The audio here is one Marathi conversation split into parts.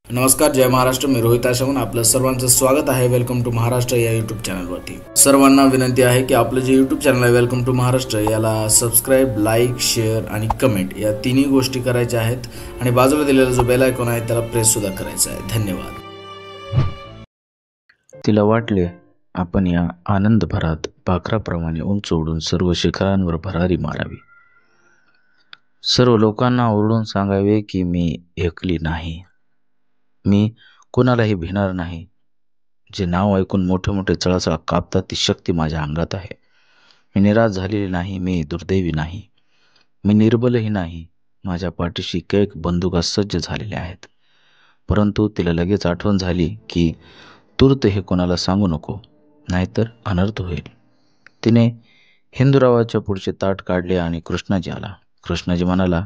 नमस्कार, जय महाराष्ट्र. मी रोहित आशवून आपलं सर्वांचं स्वागत आहे. वेलकम टू महाराष्ट्र या यूट्यूब चॅनलवरती. सर्वांना विनंती आहे की आपलं जे यूट्यूब चॅनल आहे वेलकम टू महाराष्ट्र याला सबस्क्राईब, लाईक, शेअर आणि कमेंट या तिन्ही गोष्टी करायच्या आहेत आणि बाजूला दिलेला जो बेल आयकॉन आहे त्याला प्रेस सुद्धा करायचा आहे. धन्यवाद. तिला वाटले आपण या आनंदभरात पाखराप्रमाणे उंच उडून सर्व शिखरांवर भरारी मारावी. सर्व लोकांना ओरडून सांगावे की मी एकली नाही, मी कोणालाही भिणार नाही. जे नाव ऐकून मोठे मोठे चळाचळा कापतात ती शक्ती माझ्या अंगात आहे. मी निराश झालेली नाही, मी दुर्दैवी नाही, मी निर्बलही नाही. माझ्या पाठीशी कैक बंदुका सज्ज झालेल्या आहेत. परंतु तिला लगेच आठवण झाली की तूर्त हे कोणाला सांगू नको, नाहीतर अनर्थ होईल. तिने हिंदुरावाच्या पुढचे ताट काढले आणि कृष्णाजी आला. कृष्णाजी म्हणाला,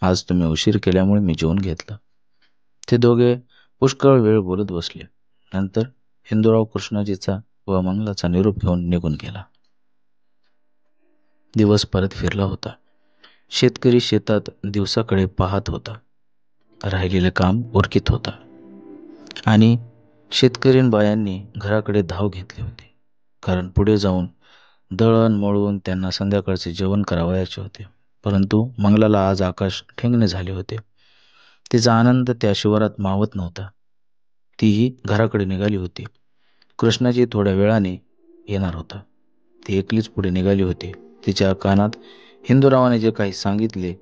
आज तुम्ही उशीर केल्यामुळे मी जेवून घेतलं. ते दोघे पुष्कळ वेळ बोलत बसले. नंतर हिंदुराव कृष्णाजीचा व मंगलाचा निरोप घेऊन निघून गेला. दिवस परत फिरला होता. शेतकरी शेतात दिवसाकडे पाहत होता. राहिलेले काम उरकीत होता आणि शेतकरीण बायांनी घराकडे धाव घेतली होती, कारण पुढे जाऊन दळण मळून त्यांना संध्याकाळचे जेवण करावयाचे होते. परंतु मंगलाला आज आकाश ठेंगणे झाले होते. तिचा आनंद त्या शिवारात मावत नव्हता. तीही घराकडे निघाली होती. कृष्णाजी थोड्या वेळाने येणार होता. ती एकलीच पुढे निघाली होती. तिच्या कानात हिंदुरावाने जे काही सांगितले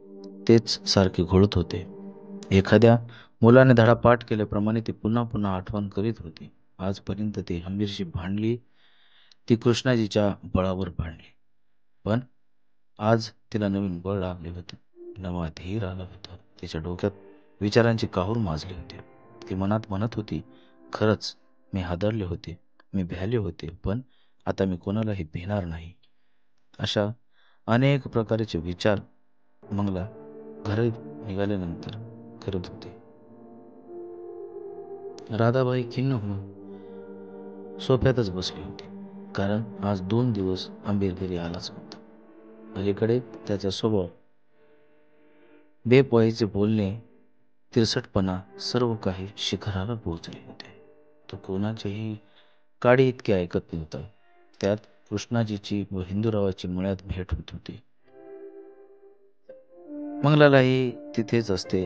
तेच सारखे घोळत होते. एखाद्या मुलाने धडा पाठ केल्याप्रमाणे ती पुन्हा पुन्हा आठवण करीत होती. आजपर्यंत ती हंबीरशी भांडली, ती कृष्णाजीच्या बळावर भांडली, पण आज तिला नवीन बळ लागले होते, नवा धीर आला होता. तिच्या डोक्यात विचारांची काहूर माजली होती. ती मनात म्हणत होती, खरंच मी हादरले होते, मी भ्याले होते, पण आता मी कोणालाही भिणार नाही. अशा अनेक प्रकारचे विचार मंगला घरी निघाल्यानंतर करत होते. राधाबाई खिन्न होऊन सोफ्यातच बसली होती, कारण आज 2 दिवस हंबीर घरी आलाच नव्हता. अलीकडे त्याचा स्वभाव, बेपॉईचे बोलणे, तिरसटपणा सर्व काही शिखराला पोहोचले होते. तो कोणाचेही काडी इतके ऐकत नव्हता. त्यात कृष्णाजीची व हिंदुरावाची मुळात भेट होत होती. मंगलालाही तिथेच असते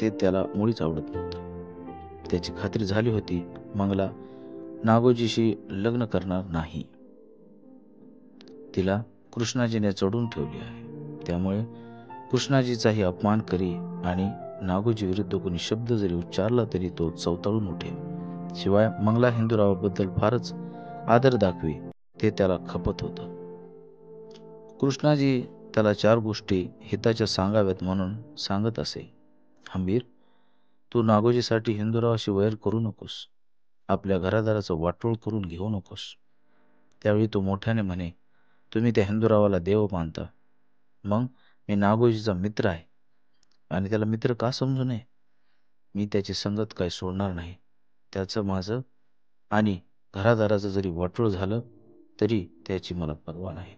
ते त्याला मुळीच आवडत नव्हतं. त्याची खात्री झाली होती मंगला नागोजीशी लग्न करणार नाही. तिला कृष्णाजीने चढून ठेवली आहे. त्यामुळे कृष्णाजीचाही अपमान करी आणि नागोजी विरुद्ध कोणी शब्द जरी उच्चारला तरी तो चवताळून उठे. शिवाय मंगला हिंदुरावाबद्दल फारच आदर दाखवी ते त्याला खपत होतं. कृष्णाजी त्याला 4 गोष्टी हिताच्या सांगाव्यात म्हणून सांगत असे. हंबीर, तू नागोजीसाठी हिंदुरावाशी वैर करू नकोस. आपल्या घरादाराचं वाटोळ करून घेऊ नकोस. त्यावेळी तो मोठ्याने म्हणे, तुम्ही त्या हिंदुरावाला देव मानता, मग मी नागोजीचा मित्र आहे आणि त्याला मित्र का समजू नये? मी त्याची संगत काय सोडणार नाही. त्याचं माझं आणि घरादाराचं जरी वाटोळ झालं तरी त्याची मला पर्वा नाही.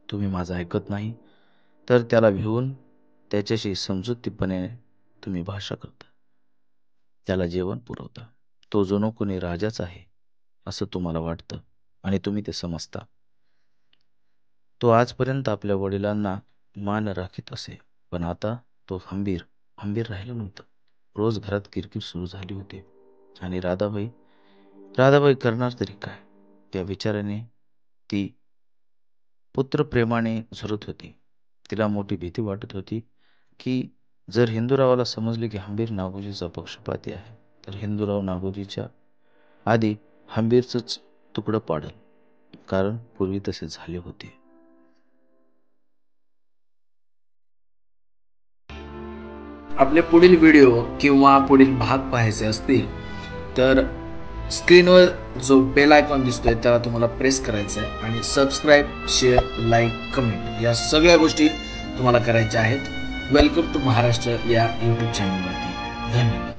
तुम्ही माझं ऐकत नाही तर त्याला भिवून त्याच्याशी समजुतीपणे तुम्ही भाषा करता, त्याला जेवण पुरवता. तो जणू कोणी राजाच आहे असं तुम्हाला वाटतं आणि तुम्ही ते समजता. तो आजपर्यंत आपल्या वडिलांना मान राखीत असे, पण आता तो हंबीर राहिला नव्हता. रोज घरात किरकिर सुरू झाली होती आणि राधाबाई करणार तरी काय या विचाराने ती पुत्रप्रेमाने झुरत होती. तिला मोठी भीती वाटत होती की जर हिंदुरावाला समजले की हंबीर नागोजीचा पक्षपाती आहे तर हिंदुराव नागोजीच्या आधी हंबीरचंच तुकडं पाडल, कारण पूर्वी तसे झाले होते. आपले पुढील व्हिडिओ किंवा पुढील भाग पाहायचे असतील तर स्क्रीनवर जो बेल आयकॉन दिसतोय त्याला तुम्हाला प्रेस करायचा आहे आणि सबस्क्राईब, शेअर, लाईक, कमेंट या सगळ्या गोष्टी तुम्हाला करायच्या आहेत. वेलकम टू महाराष्ट्र या यूट्यूब चॅनलवरती. धन्यवाद.